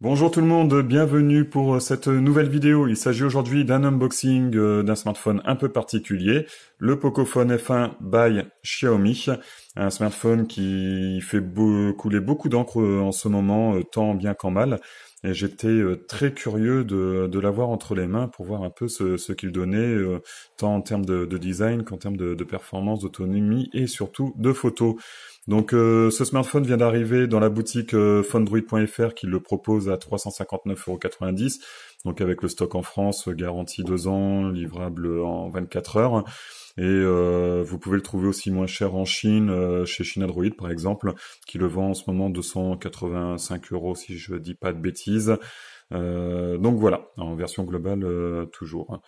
Bonjour tout le monde, bienvenue pour cette nouvelle vidéo. Il s'agit aujourd'hui d'un unboxing d'un smartphone un peu particulier, le Pocophone F1 by Xiaomi, un smartphone qui fait couler beaucoup d'encre en ce moment, tant bien qu'en mal. Et j'étais très curieux de l'avoir entre les mains pour voir un peu ce qu'il donnait, tant en termes de design qu'en termes de performance, d'autonomie et surtout de photos. Donc ce smartphone vient d'arriver dans la boutique Phonedroid.fr qui le propose à 359,90 €, donc avec le stock en France, garantie 2 ans, livrable en 24 heures. Et vous pouvez le trouver aussi moins cher en Chine, chez China Droid par exemple, qui le vend en ce moment 285 € si je dis pas de bêtises. Donc voilà, en version globale toujours.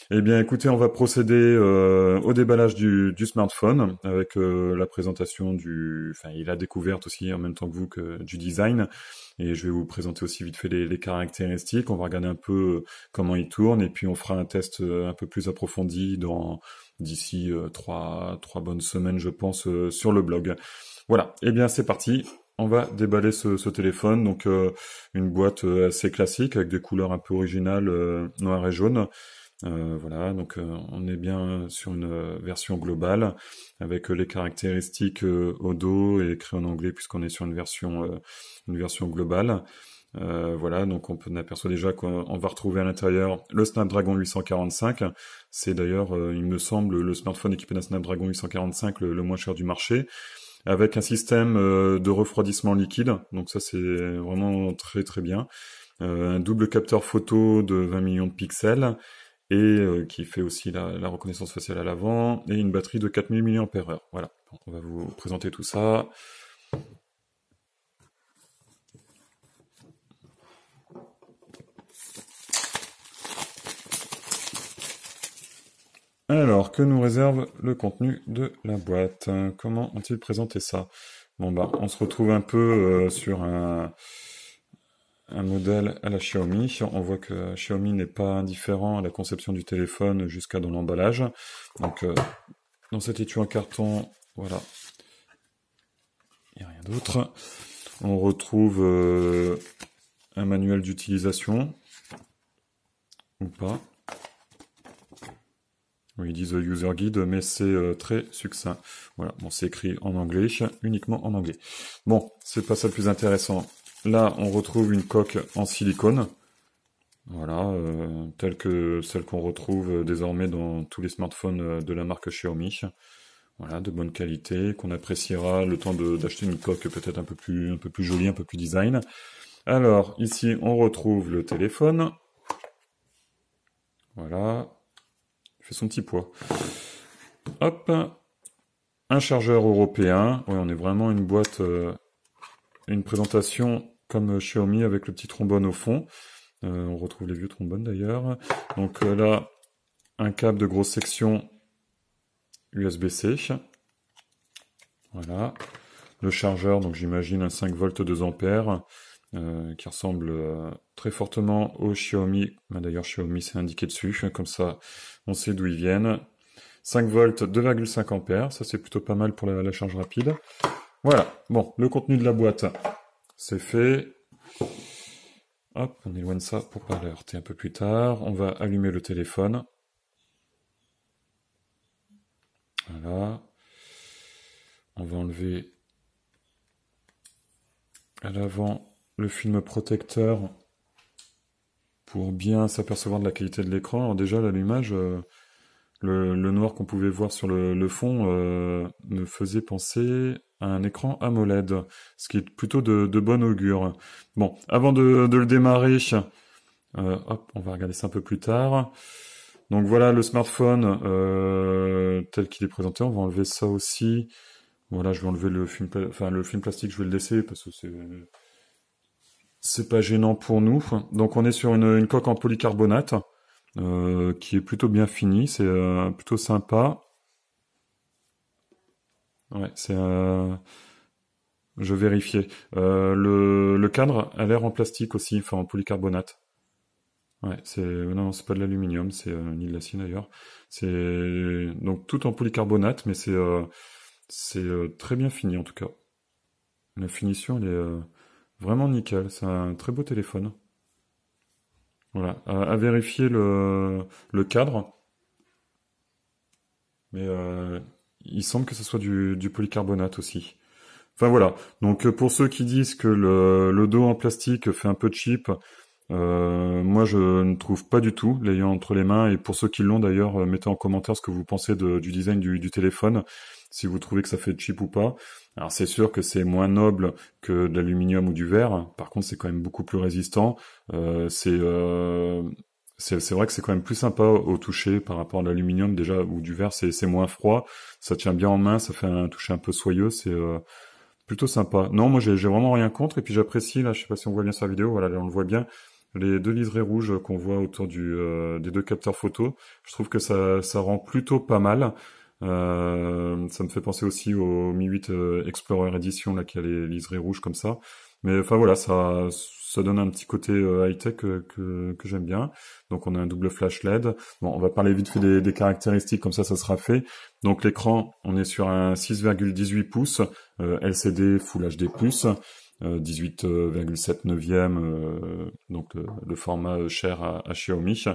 Eh bien, écoutez, on va procéder au déballage du smartphone avec la présentation et la découverte aussi en même temps que vous du design. Et je vais vous présenter aussi vite fait les caractéristiques. On va regarder un peu comment il tourne et puis on fera un test un peu plus approfondi d'ici trois bonnes semaines, je pense, sur le blog. Voilà. Eh bien, c'est parti. On va déballer ce téléphone. Donc, une boîte assez classique avec des couleurs un peu originales, noir et jaune. Voilà, donc on est bien sur une version globale avec les caractéristiques au dos et écrit en anglais puisqu'on est sur une version globale. Voilà, donc on aperçoit déjà qu'on va retrouver à l'intérieur le Snapdragon 845. C'est d'ailleurs, il me semble, le smartphone équipé d'un Snapdragon 845 le moins cher du marché, avec un système de refroidissement liquide. Donc ça c'est vraiment très très bien. Un double capteur photo de 20 millions de pixels et qui fait aussi la reconnaissance faciale à l'avant, et une batterie de 4000 mAh. Voilà, donc on va vous présenter tout ça. Alors, que nous réserve le contenu de la boîte? Comment ont-ils présenté ça? Bon bah, on se retrouve un peu sur un modèle à la Xiaomi. On voit que Xiaomi n'est pas indifférent à la conception du téléphone jusqu'à dans l'emballage. Donc, dans cet étui en carton, voilà, il n'y a rien d'autre. On retrouve un manuel d'utilisation, ou pas. Oui, ils disent user guide, mais c'est très succinct. Voilà, bon, c'est écrit en anglais, uniquement en anglais. Bon, c'est pas ça le plus intéressant. Là, on retrouve une coque en silicone. Voilà, telle que celle qu'on retrouve désormais dans tous les smartphones de la marque Xiaomi. Voilà, de bonne qualité, qu'on appréciera le temps d'acheter une coque peut-être un peu plus jolie, un peu plus design. Alors, ici, on retrouve le téléphone. Voilà, il fait son petit poids. Hop, un chargeur européen. Ouais, on est vraiment une boîte, une présentation comme Xiaomi avec le petit trombone au fond. On retrouve les vieux trombones d'ailleurs. Donc là, un câble de grosse section USB-C. Voilà. Le chargeur, donc j'imagine un 5 volts 2 ampères, qui ressemble très fortement au Xiaomi. D'ailleurs, Xiaomi c'est indiqué dessus, comme ça on sait d'où ils viennent. 5 volts 2,5 ampères, ça c'est plutôt pas mal pour la charge rapide. Voilà, bon, le contenu de la boîte, c'est fait. Hop, on éloigne ça pour pas la heurter un peu plus tard. On va allumer le téléphone. Voilà. On va enlever à l'avant le film protecteur pour bien s'apercevoir de la qualité de l'écran. Alors déjà, l'allumage, le noir qu'on pouvait voir sur le fond me faisait penser à un écran AMOLED, ce qui est plutôt de bon augure. Bon, avant de le démarrer, hop, on va regarder ça un peu plus tard. Donc voilà le smartphone tel qu'il est présenté. On va enlever ça aussi. Voilà, je vais enlever le film plastique, je vais le laisser parce que c'est pas gênant pour nous. Donc on est sur une coque en polycarbonate qui est plutôt bien finie, c'est plutôt sympa. Ouais, je vérifiais. Le cadre a l'air en plastique aussi, enfin en polycarbonate. Ouais, non, c'est pas de l'aluminium, c'est ni de l'acier d'ailleurs. C'est donc tout en polycarbonate, mais c'est très bien fini en tout cas. La finition, Vraiment nickel, c'est un très beau téléphone. Voilà, à vérifier le cadre, mais il semble que ce soit du polycarbonate aussi. Enfin voilà, donc pour ceux qui disent que le dos en plastique fait un peu cheap, moi je ne trouve pas du tout, l'ayant entre les mains, et pour ceux qui l'ont d'ailleurs, mettez en commentaire ce que vous pensez du design du téléphone, si vous trouvez que ça fait cheap ou pas. Alors c'est sûr que c'est moins noble que de l'aluminium ou du verre, par contre c'est quand même beaucoup plus résistant, c'est vrai que c'est quand même plus sympa au toucher par rapport à l'aluminium déjà, ou du verre c'est moins froid, ça tient bien en main, ça fait un toucher un peu soyeux, c'est plutôt sympa. Non, moi j'ai vraiment rien contre, et puis j'apprécie, là je sais pas si on voit bien sur la vidéo, voilà là on le voit bien, les deux liserés rouges qu'on voit autour des deux capteurs photo, je trouve que ça rend plutôt pas mal. Ça me fait penser aussi au Mi 8 Explorer Edition là qui a les liserés rouges comme ça. Mais enfin voilà, ça donne un petit côté high-tech que j'aime bien. Donc on a un double flash LED. Bon, on va parler vite fait des caractéristiques, comme ça sera fait. Donc l'écran, on est sur un 6,18 pouces LCD Full HD+, 18,7 neuvième, donc le format cher à Xiaomi.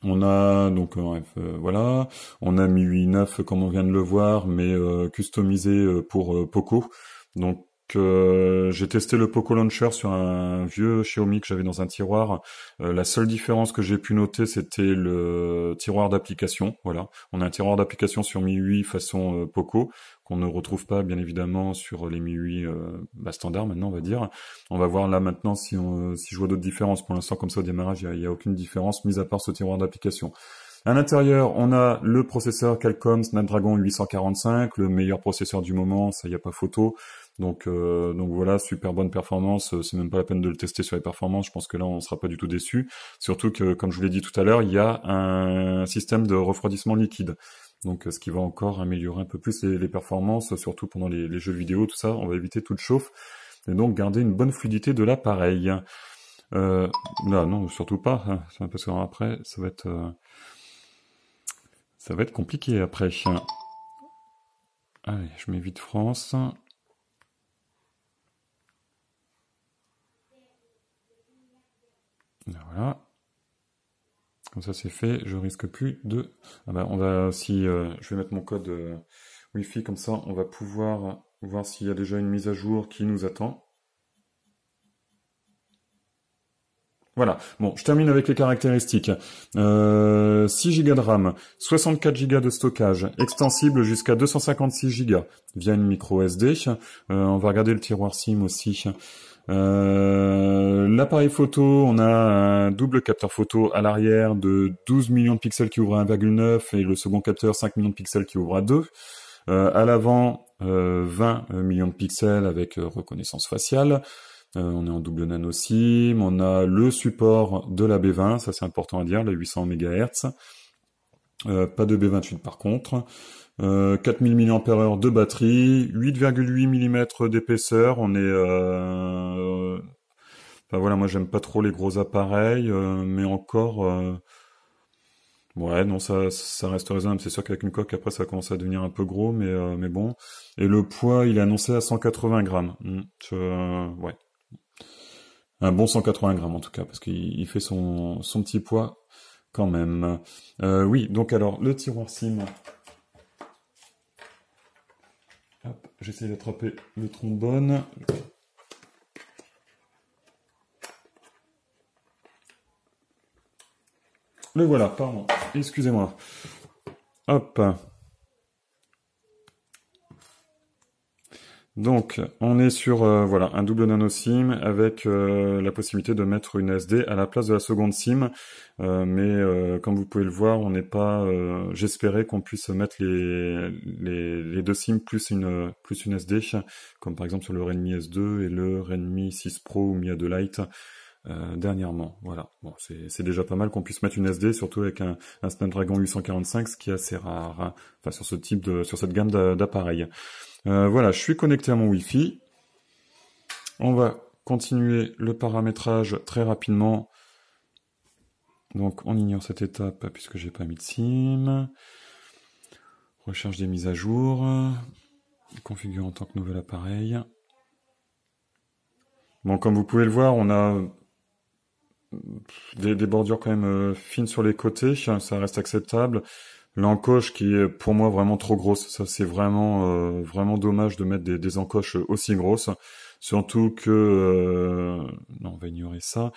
On a donc voilà, on a Mi 8 9 comme on vient de le voir, mais customisé pour Poco. Donc j'ai testé le Poco Launcher sur un vieux Xiaomi que j'avais dans un tiroir. La seule différence que j'ai pu noter, c'était le tiroir d'application. Voilà, on a un tiroir d'application sur Mi 8 façon Poco qu'on ne retrouve pas bien évidemment sur les Mi 8 standard maintenant on va dire. On va voir là maintenant si je vois d'autres différences. Pour l'instant comme ça au démarrage il y a aucune différence mis à part ce tiroir d'application. À l'intérieur, on a le processeur Qualcomm Snapdragon 845, le meilleur processeur du moment, ça y a pas photo. Donc voilà, super bonne performance, c'est même pas la peine de le tester sur les performances, je pense que là on sera pas du tout déçu. Surtout que, comme je vous l'ai dit tout à l'heure, il y a un système de refroidissement liquide. Donc ce qui va encore améliorer un peu plus les performances, surtout pendant les jeux vidéo, tout ça, on va éviter toute chauffe, et donc garder une bonne fluidité de l'appareil. Là, non, surtout pas, hein, parce qu'après, ça va être compliqué après. Allez, je mets vite France. Voilà. Comme ça c'est fait, je risque plus de... Ah bah, on va aussi... je vais mettre mon code Wi-Fi, comme ça on va pouvoir voir s'il y a déjà une mise à jour qui nous attend. Voilà, bon, je termine avec les caractéristiques. 6 Go de RAM, 64 Go de stockage, extensible jusqu'à 256 Go via une micro SD. On va regarder le tiroir SIM aussi. L'appareil photo, on a un double capteur photo à l'arrière de 12 millions de pixels qui ouvre à 1,9 et le second capteur 5 millions de pixels qui ouvre à 2. À l'avant, 20 millions de pixels avec reconnaissance faciale. On est en double nano SIM, on a le support de la B20, ça c'est important à dire, la 800 MHz. Pas de B28 par contre. 4000 mAh de batterie, 8,8 mm d'épaisseur, on est... Enfin voilà, moi j'aime pas trop les gros appareils, mais encore... Ouais, non, ça reste raisonnable. C'est sûr qu'avec une coque, après, ça commence à devenir un peu gros, mais bon. Et le poids, il est annoncé à 180 grammes. Ouais. Un bon 180 grammes en tout cas, parce qu'il fait son petit poids quand même. Oui, donc alors, le tiroir SIM. Hop, j'essaie d'attraper le trombone. Le voilà, pardon. Excusez-moi. Hop. Donc, on est sur voilà un double nano SIM avec la possibilité de mettre une SD à la place de la seconde SIM. Mais comme vous pouvez le voir, on n'est pas... J'espérais qu'on puisse mettre les deux SIM plus une SD, comme par exemple sur le Redmi S2 et le Redmi 6 Pro ou Mi A2 Lite. Dernièrement, voilà. Bon, c'est déjà pas mal qu'on puisse mettre une SD, surtout avec un Snapdragon 845, ce qui est assez rare, hein. Enfin sur cette gamme d'appareils. Voilà, je suis connecté à mon Wi-Fi. On va continuer le paramétrage très rapidement. Donc on ignore cette étape puisque j'ai pas mis de SIM. Recherche des mises à jour. Configure en tant que nouvel appareil. Bon, comme vous pouvez le voir, on a des bordures quand même fines sur les côtés, ça reste acceptable. L'encoche qui est pour moi vraiment trop grosse, ça c'est vraiment dommage de mettre des encoches aussi grosses. Surtout que non, on va ignorer ça.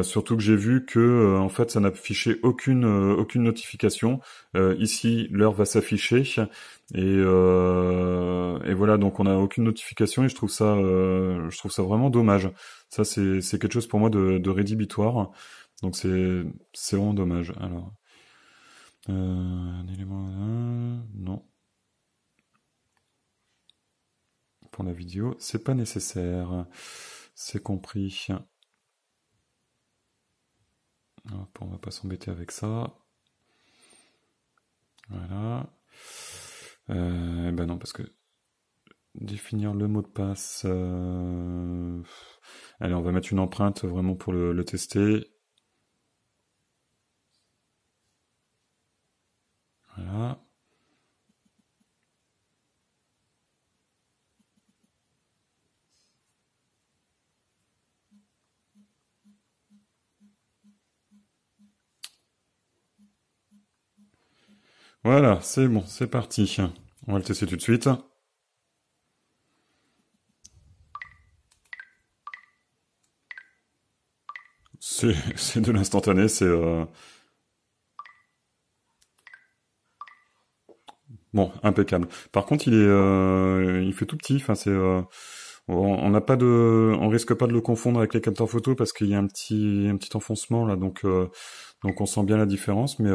Surtout que j'ai vu que en fait ça n'affichait aucune notification. Ici l'heure va s'afficher et voilà, donc on n'a aucune notification et je trouve ça vraiment dommage. Ça c'est quelque chose pour moi de rédhibitoire. Donc c'est vraiment dommage. Alors un élément non, pour la vidéo c'est pas nécessaire. C'est compris. Hop, on va pas s'embêter avec ça. Voilà. Ben non, parce que définir le mot de passe. Allez, on va mettre une empreinte vraiment pour le tester. Voilà. Voilà, c'est bon, c'est parti. On va le tester tout de suite. C'est de l'instantané, c'est bon, impeccable. Par contre, il fait tout petit. Enfin, on n'a pas on risque pas de le confondre avec les capteurs photo parce qu'il y a un petit enfoncement là, donc on sent bien la différence. Mais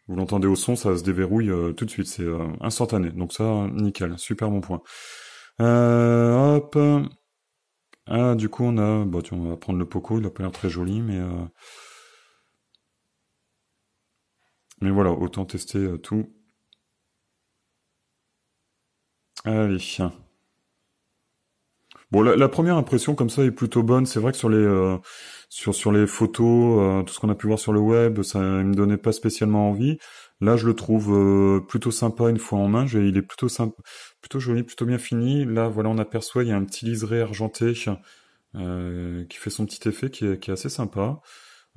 vous l'entendez au son, ça se déverrouille tout de suite, c'est instantané. Donc ça, nickel, super bon point. Hop. Ah, du coup, bon, on va prendre le Poco, il a pas l'air très joli, mais voilà, autant tester tout. Allez. Bon, la première impression comme ça est plutôt bonne. C'est vrai que sur les photos, tout ce qu'on a pu voir sur le web, ça me donnait pas spécialement envie. Là, je le trouve plutôt sympa une fois en main. Il est plutôt sympa, plutôt joli, plutôt bien fini. Là, voilà, on aperçoit, il y a un petit liseré argenté qui fait son petit effet, qui est assez sympa.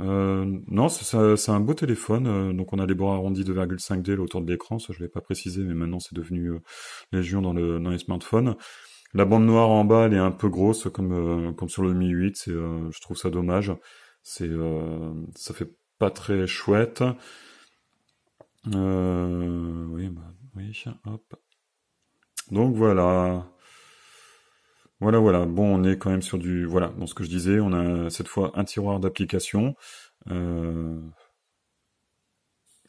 Non, c'est un beau téléphone. Donc, on a les bords arrondis 2,5D là, autour de l'écran. Ça, je l'ai pas précisé, mais maintenant, c'est devenu légion dans les smartphones. La bande noire en bas, elle est un peu grosse, comme sur le Mi 8. Je trouve ça dommage. Ça fait pas très chouette. Oui, bah, oui, hop. Donc voilà. Voilà. Bon, on est quand même sur voilà, dans ce que je disais, on a cette fois un tiroir d'application. Euh,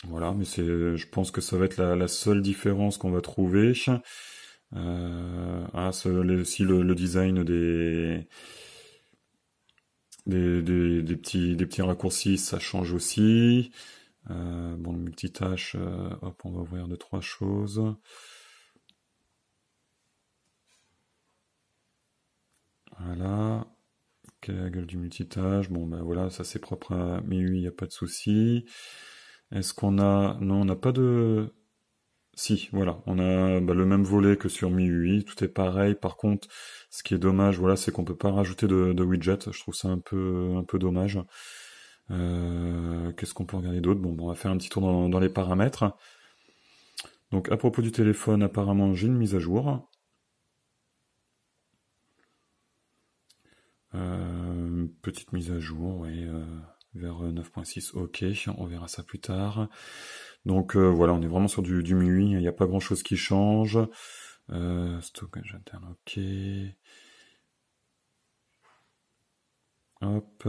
voilà, mais je pense que ça va être la seule différence qu'on va trouver. Si le design des petits raccourcis, ça change aussi. Bon, le multitâche, hop, on va ouvrir deux, trois choses. Voilà. Quelle est la gueule du multitâche? Bon, ben voilà, ça c'est propre à MIUI, il n'y a pas de souci. Est-ce qu'on a... Non, on n'a pas de... Si, voilà, on a le même volet que sur MIUI, tout est pareil. Par contre, ce qui est dommage, voilà, c'est qu'on peut pas rajouter de widget. Je trouve ça un peu dommage. Qu'est-ce qu'on peut regarder d'autre? Bon, on va faire un petit tour dans les paramètres. Donc, à propos du téléphone, apparemment, j'ai une mise à jour. Petite mise à jour, oui, vers 9.6, ok, on verra ça plus tard. Donc voilà, on est vraiment sur du MIUI, il n'y a pas grand chose qui change. Stockage interne, ok. Hop.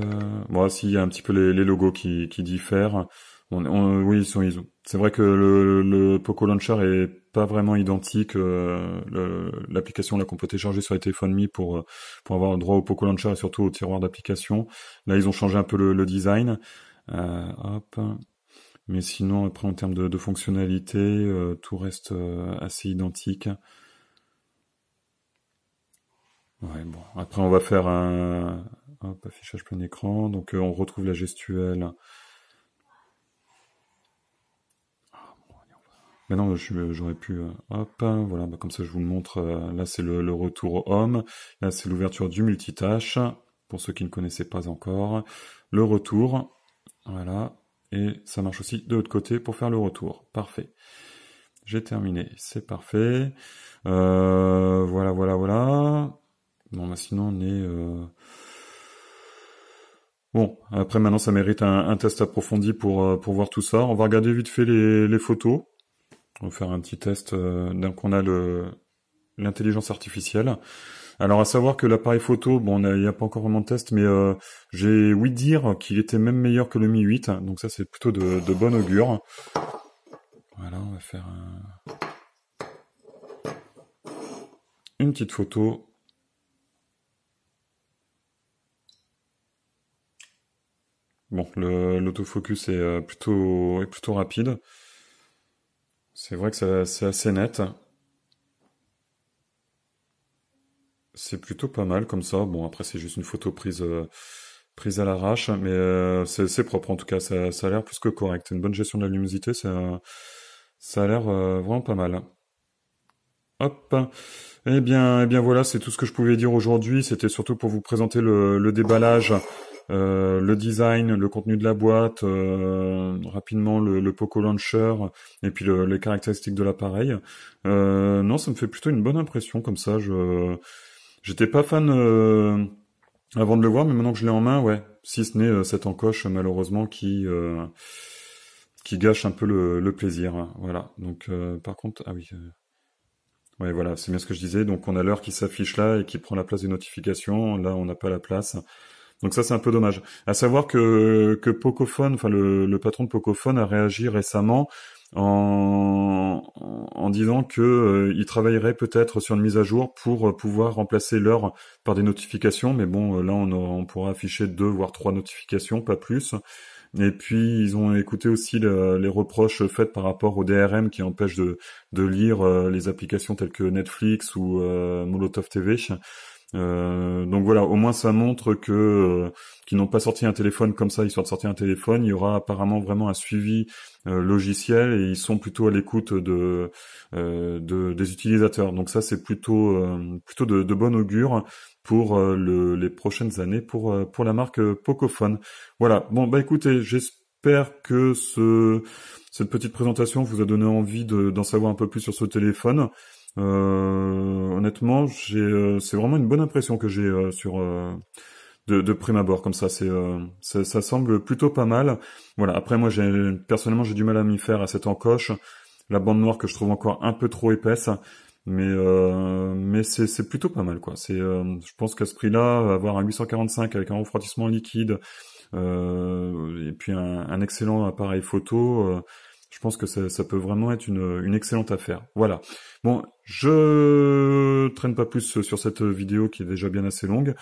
Bon, s'il y a un petit peu les logos qui diffèrent. Oui, c'est vrai que le Poco Launcher est pas vraiment identique. L'application là qu'on peut télécharger sur les téléphones Mi pour avoir le droit au Poco Launcher et surtout au tiroir d'application. Là, ils ont changé un peu le design. Hop. Mais sinon, après, en termes de fonctionnalité, tout reste assez identique. Ouais, bon. Après, on va faire un affichage plein écran. Donc, on retrouve la gestuelle. Mais non, j'aurais pu... hop, voilà, bah, comme ça je vous le montre. Là, c'est le retour home. Là, c'est l'ouverture du multitâche, pour ceux qui ne connaissaient pas encore. Le retour, voilà. Et ça marche aussi de l'autre côté pour faire le retour. Parfait. J'ai terminé, c'est parfait. Voilà, voilà, voilà. Bon, bah sinon, on est... Bon, après maintenant, ça mérite un test approfondi pour voir tout ça. On va regarder vite fait les photos. On va faire un petit test d'un qu'on a l'intelligence artificielle. Alors, à savoir que l'appareil photo, bon, il n'y a pas encore vraiment de test, mais j'ai ouï dire qu'il était même meilleur que le Mi 8. Donc ça, c'est plutôt de bon augure. Voilà, on va faire une petite photo. Bon, l'autofocus est plutôt rapide. C'est vrai que c'est assez net. C'est plutôt pas mal comme ça. Bon, après, c'est juste une photo prise à l'arrache, mais c'est propre en tout cas. Ça a l'air plus que correct. Une bonne gestion de la luminosité, ça a l'air vraiment pas mal. Hop. Eh bien voilà, c'est tout ce que je pouvais dire aujourd'hui. C'était surtout pour vous présenter le déballage, le design, le contenu de la boîte, rapidement le Poco Launcher et puis les caractéristiques de l'appareil. Non, ça me fait plutôt une bonne impression comme ça. J'étais pas fan avant de le voir, mais maintenant que je l'ai en main, ouais. Si ce n'est cette encoche malheureusement qui gâche un peu le plaisir. Voilà. Donc par contre, ah oui. Ouais, voilà, c'est bien ce que je disais. Donc, on a l'heure qui s'affiche là et qui prend la place des notifications. Là, on n'a pas la place. Donc ça, c'est un peu dommage. À savoir que Pocophone, enfin le patron de Pocophone a réagi récemment en disant que il travaillerait peut-être sur une mise à jour pour pouvoir remplacer l'heure par des notifications. Mais bon, là, on pourra afficher 2 voire 3 notifications, pas plus. Et puis ils ont écouté aussi les reproches faits par rapport au DRM qui empêche de lire les applications telles que Netflix ou Molotov TV. Donc voilà, au moins ça montre que qu'ils n'ont pas sorti un téléphone comme ça, histoire de sortir un téléphone. Il y aura apparemment vraiment un suivi logiciel et ils sont plutôt à l'écoute des utilisateurs. Donc ça c'est plutôt de bon augure pour les prochaines années pour la marque Pocophone. Voilà. Bon bah écoutez, j'espère que cette petite présentation vous a donné envie d'en savoir un peu plus sur ce téléphone. Honnêtement, c'est vraiment une bonne impression que j'ai sur de prime abord comme ça. Ça semble plutôt pas mal. Voilà. Après moi, personnellement, j'ai du mal à m'y faire à cette encoche, la bande noire que je trouve encore un peu trop épaisse. Mais c'est plutôt pas mal quoi. Je pense qu'à ce prix-là, avoir un 845 avec un refroidissement liquide et puis un excellent appareil photo. Je pense que ça peut vraiment être une excellente affaire. Voilà. Bon, je traîne pas plus sur cette vidéo qui est déjà bien assez longue.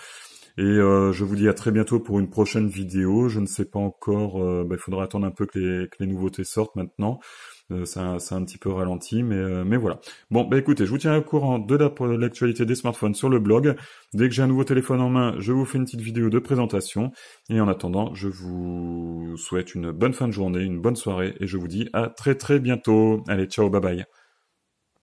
Et je vous dis à très bientôt pour une prochaine vidéo. Je ne sais pas encore, il faudra attendre un peu que les nouveautés sortent maintenant. C'est un petit peu ralenti, mais voilà. Bon, bah écoutez, je vous tiens au courant de l'actualité des smartphones sur le blog. Dès que j'ai un nouveau téléphone en main, je vous fais une petite vidéo de présentation. Et en attendant, je vous souhaite une bonne fin de journée, une bonne soirée, et je vous dis à très très bientôt. Allez, ciao, bye bye.